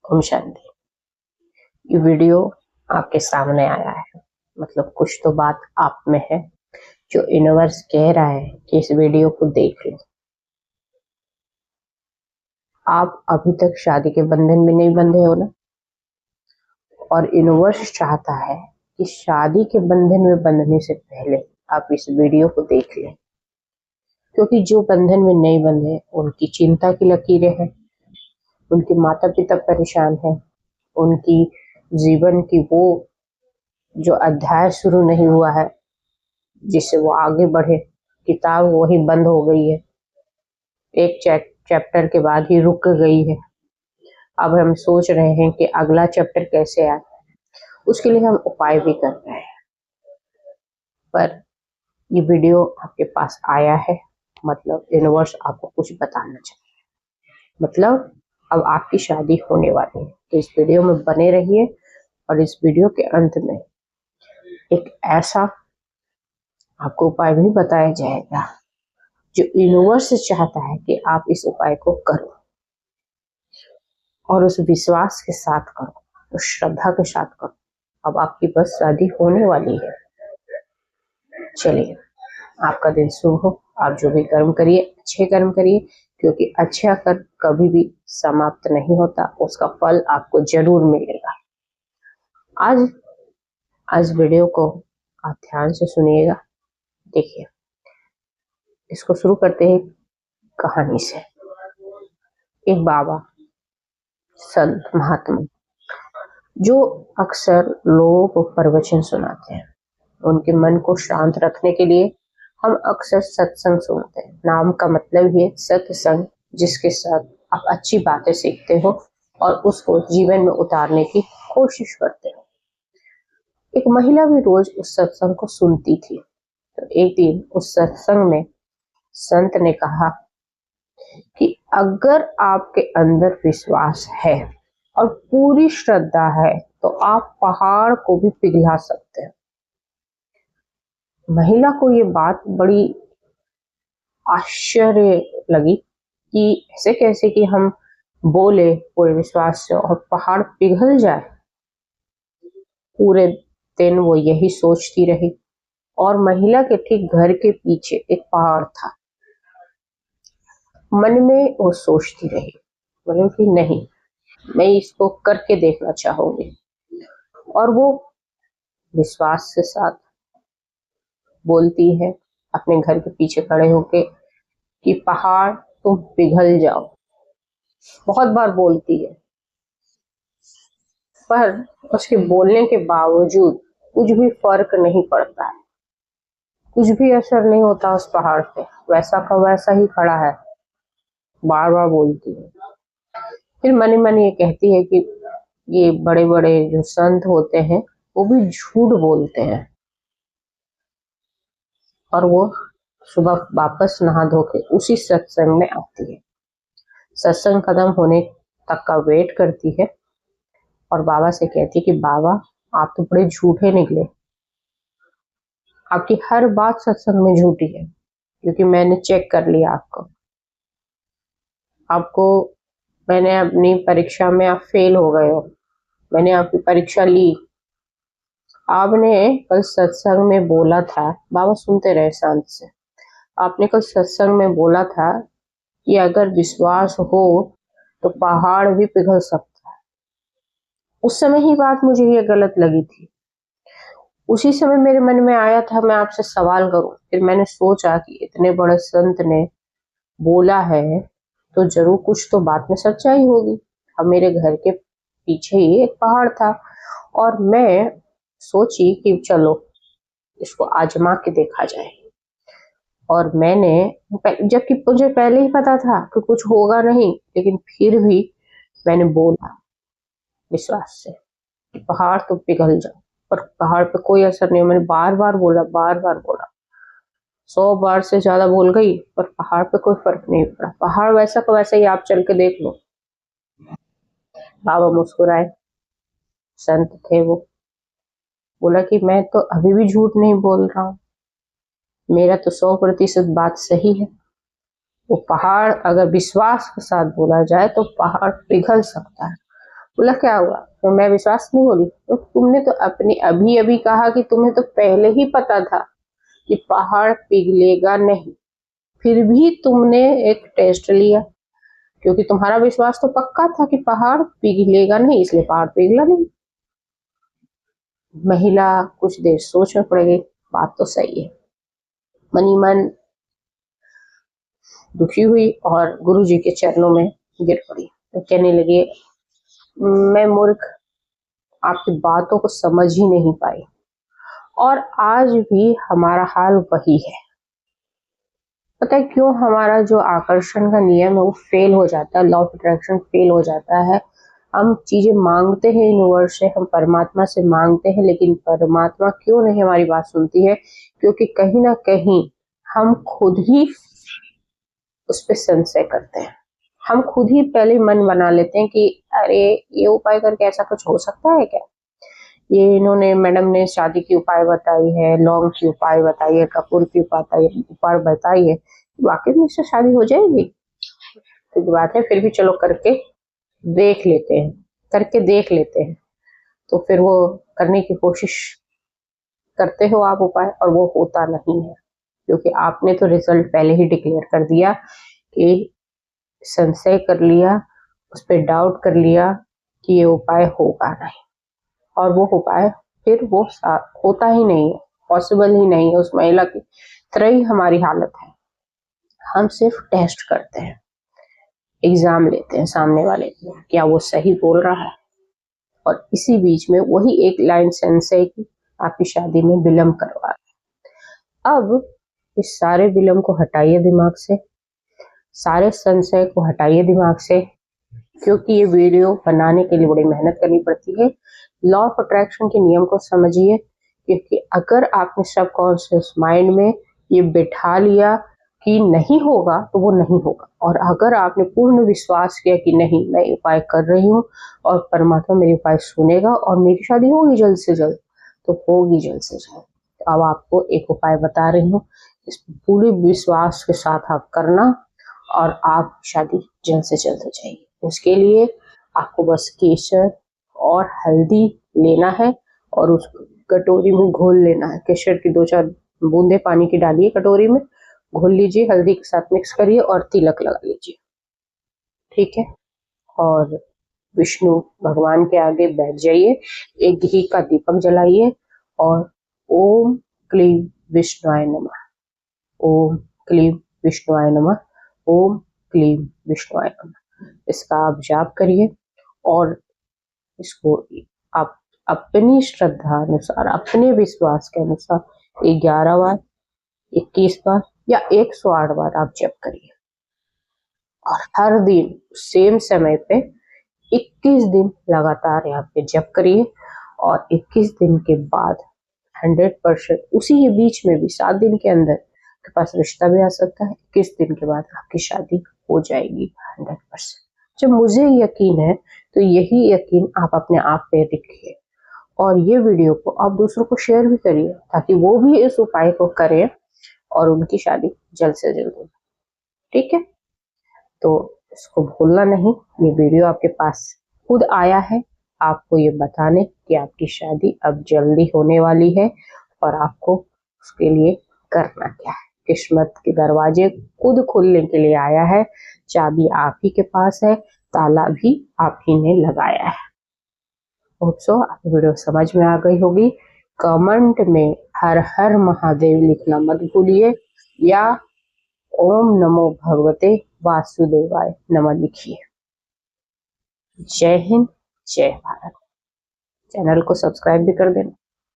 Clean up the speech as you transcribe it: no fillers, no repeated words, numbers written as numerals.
ओम शांति। ये वीडियो आपके सामने आया है, मतलब कुछ तो बात आप में है जो यूनिवर्स कह रहा है कि इस वीडियो को देख लो। आप अभी तक शादी के बंधन में नहीं बंधे हो ना, और यूनिवर्स चाहता है कि शादी के बंधन में बंधने से पहले आप इस वीडियो को देख लें, क्योंकि जो बंधन में नहीं बंधे उनकी चिंता की लकीरें हैं, उनके माता पिता परेशान हैं, उनकी जीवन की वो जो अध्याय शुरू नहीं हुआ है जिससे वो आगे बढ़े, किताब वही बंद हो गई है, एक चैप्टर के बाद ही रुक गई है। अब हम सोच रहे हैं कि अगला चैप्टर कैसे आए, उसके लिए हम उपाय भी कर रहे हैं। पर ये वीडियो आपके पास आया है, मतलब यूनिवर्स आपको कुछ बताना चाहिए, मतलब अब आपकी शादी होने वाली है। तो इस वीडियो में बने रहिए, और इस वीडियो के अंत में एक ऐसा आपको उपाय भी बताया जाएगा जो यूनिवर्स चाहता है कि आप इस उपाय को करो, और उस विश्वास के साथ करो, उस श्रद्धा के साथ करो। अब आपकी बस शादी होने वाली है। चलिए, आपका दिन शुभ हो। आप जो भी कर्म करिए अच्छे कर्म करिए, क्योंकि अच्छा कर्म कभी भी समाप्त नहीं होता, उसका फल आपको जरूर मिलेगा। आज वीडियो को आप ध्यान से सुनिएगा। देखिए, इसको शुरू करते हैं कहानी से। एक बाबा संत महात्मा जो अक्सर लोगों को प्रवचन सुनाते हैं, उनके मन को शांत रखने के लिए हम अक्सर सत्संग सुनते हैं। नाम का मतलब ही सत्संग, जिसके साथ आप अच्छी बातें सीखते हो और उसको जीवन में उतारने की कोशिश करते हो। एक महिला भी रोज उस सत्संग को सुनती थी। तो एक दिन उस सत्संग में संत ने कहा कि अगर आपके अंदर विश्वास है और पूरी श्रद्धा है तो आप पहाड़ को भी पिघला सकते हैं। महिला को ये बात बड़ी आश्चर्य लगी कि ऐसे कैसे कि हम बोले पूरे विश्वास से और पहाड़ पिघल जाए। पूरे दिन वो यही सोचती रही, और महिला के ठीक घर के पीछे एक पहाड़ था। मन में वो सोचती रही, बोले कि नहीं, मैं इसको करके देखना चाहूंगी। और वो विश्वास के साथ बोलती है अपने घर के पीछे खड़े होके कि पहाड़ तुम पिघल जाओ। बहुत बार बोलती है, पर उसके बोलने के बावजूद कुछ भी फर्क नहीं पड़ता है, कुछ भी असर नहीं होता उस पहाड़ पे, वैसा का वैसा ही खड़ा है। बार बार बोलती है। फिर मन ही मन ये कहती है कि ये बड़े बड़े जो संत होते हैं वो भी झूठ बोलते हैं। और वो सुबह वापस नहा धो के उसी सत्संग में आती है। सत्संग खत्म होने तक का वेट करती है और बाबा से कहती है कि बाबा, आप तो बड़े झूठे निकले, आपकी हर बात सत्संग में झूठी है, क्योंकि मैंने चेक कर लिया आपको मैंने अपनी परीक्षा में आप फेल हो गए हो, मैंने आपकी परीक्षा ली। आपने कल सत्संग में बोला था, बाबा सुनते रहे शांत से, आपने कल सत्संग में बोला था कि अगर विश्वास हो तो पहाड़ भी पिघल सकता है। उस समय ही बात मुझे ये गलत लगी थी। उसी समय मेरे मन में आया था मैं आपसे सवाल करूं। फिर मैंने सोचा कि इतने बड़े संत ने बोला है तो जरूर कुछ तो बात में सच्चाई होगी। अब मेरे घर के पीछे ही एक पहाड़ था, और मैं सोची कि चलो इसको आजमा के देखा जाए। और मैंने, जबकि मुझे पहले ही पता था कि कुछ होगा नहीं, लेकिन फिर भी मैंने बोला विश्वास से कि पहाड़ तो पिघल जाओ, पर पहाड़ पे कोई असर नहीं। मैंने बार बार बोला, बार बार बोला, 100 बार से ज्यादा बोल गई, पर पहाड़ पे कोई फर्क नहीं पड़ा। पहाड़ वैसा का वैसा ही, आप चल के देख लो। बाबा मुस्कुराए, संत थे वो। बोला कि मैं तो अभी भी झूठ नहीं बोल रहा हूँ, मेरा तो 100% बात सही है। वो पहाड़ अगर विश्वास के साथ बोला जाए तो पहाड़ पिघल सकता है। बोला क्या हुआ, तो मैं विश्वास नहीं हो रही, तो तुमने तो अपने अभी अभी कहा कि तुम्हें तो पहले ही पता था कि पहाड़ पिघलेगा नहीं, फिर भी तुमने एक टेस्ट लिया, क्योंकि तुम्हारा विश्वास तो पक्का था कि पहाड़ पिघलेगा नहीं, इसलिए पहाड़ पिघला नहीं। महिला कुछ देर सोच में पड़ गई, बात तो सही है। मनी मन दुखी हुई और गुरुजी के चरणों में गिर पड़ी, तो कहने लगे, मैं मूर्ख आपकी बातों को समझ ही नहीं पाई, और आज भी हमारा हाल वही है। पता है क्यों हमारा जो आकर्षण का नियम है वो फेल हो जाता है, लॉ ऑफ अट्रैक्शन फेल हो जाता है। हम चीजें मांगते हैं यूनिवर्स से, हम परमात्मा से मांगते हैं, लेकिन परमात्मा क्यों नहीं हमारी बात सुनती है? क्योंकि कहीं ना कहीं हम खुद ही उस पर संशय करते हैं। हम खुद ही पहले मन बना लेते हैं कि अरे ये उपाय करके ऐसा कुछ हो सकता है क्या, ये इन्होंने मैडम ने शादी की उपाय बताई है, लौंग की उपाय बताई है, कपूर की उपाय बताई है, वाकई में इससे शादी हो जाएगी? तो बात है, फिर भी चलो करके देख लेते हैं, करके देख लेते हैं। तो फिर वो करने की कोशिश करते हो आप उपाय, और वो होता नहीं है, क्योंकि आपने तो रिजल्ट पहले ही डिक्लेयर कर दिया कि संशय कर लिया, उस पर डाउट कर लिया कि ये उपाय होगा नहीं, और वो उपाय फिर वो होता ही नहीं है, पॉसिबल ही नहीं है। उस महिला की तरह ही हमारी हालत है, हम सिर्फ टेस्ट करते हैं, एग्जाम लेते हैं सामने वाले को, क्या वो सही बोल रहा है, और इसी बीच में वही एक लाइन संशय की आपकी शादी में विलम्ब करवा रहा है। अब इस सारे विलम्ब को हटाइए दिमाग से, सारे संशय को हटाइए दिमाग से, क्योंकि ये वीडियो बनाने के लिए बड़ी मेहनत करनी पड़ती है। लॉ ऑफ अट्रैक्शन के नियम को समझिए, क्योंकि अगर आपने सबकॉन्शियस माइंड में ये बिठा लिया कि नहीं होगा, तो वो नहीं होगा। और अगर आपने पूर्ण विश्वास किया कि नहीं, मैं उपाय कर रही हूँ और परमात्मा मेरे उपाय सुनेगा और मेरी शादी होगी जल्द से जल्द, तो होगी जल्द से जल्द। तो अब आपको एक उपाय बता रही हूँ, इस पूरे विश्वास के साथ आप करना, और आप शादी जल्द से जल्द हो जाएगी। उसके लिए आपको बस केसर और हल्दी लेना है, और उस कटोरी में घोल लेना है। केसर की 2-4 बूंदे पानी की डालिए कटोरी में, घोल लीजिए, हल्दी के साथ मिक्स करिए और तिलक लगा लीजिए, ठीक है। और विष्णु भगवान के आगे बैठ जाइए, एक घी का दीपक जलाइए, और ओम क्लीं विष्णुआय नमः, ओम क्लीं विष्णुआय नमः, ओम क्लीं विष्णुआय नमः, इसका आप जाप करिए। और इसको आप अपनी श्रद्धा अनुसार, अपने विश्वास के अनुसार 11 बार, 21 बार या 108 बार आप जप करिए, और हर दिन सेम समय पे 21 दिन लगातार यहाँ पे जप करिए। और 21 दिन के बाद 100%, उसी के बीच में भी 7 दिन के अंदर आपके पास रिश्ता भी आ सकता है। 21 दिन के बाद आपकी शादी हो जाएगी 100%। जब मुझे यकीन है, तो यही यकीन आप अपने आप पे रखिए, और ये वीडियो को आप दूसरों को शेयर भी करिए, ताकि वो भी इस उपाय को करें और उनकी शादी जल्द से जल्द हो। ठीक है, तो इसको भूलना नहीं। ये वीडियो आपके पास खुद आया है आपको ये बताने कि आपकी शादी अब जल्दी होने वाली है, और आपको उसके लिए करना क्या है। किस्मत के दरवाजे खुद खुलने के लिए आया है, चाबी आप ही के पास है, ताला भी आप ही ने लगाया है। होप सो आपको वीडियो समझ में आ गई होगी। कमेंट में हर हर महादेव लिखना मत भूलिए, या ओम नमो भगवते वासुदेवाय नमः लिखिए। जय हिंद, जय भारत। चैनल को सब्सक्राइब भी कर देना।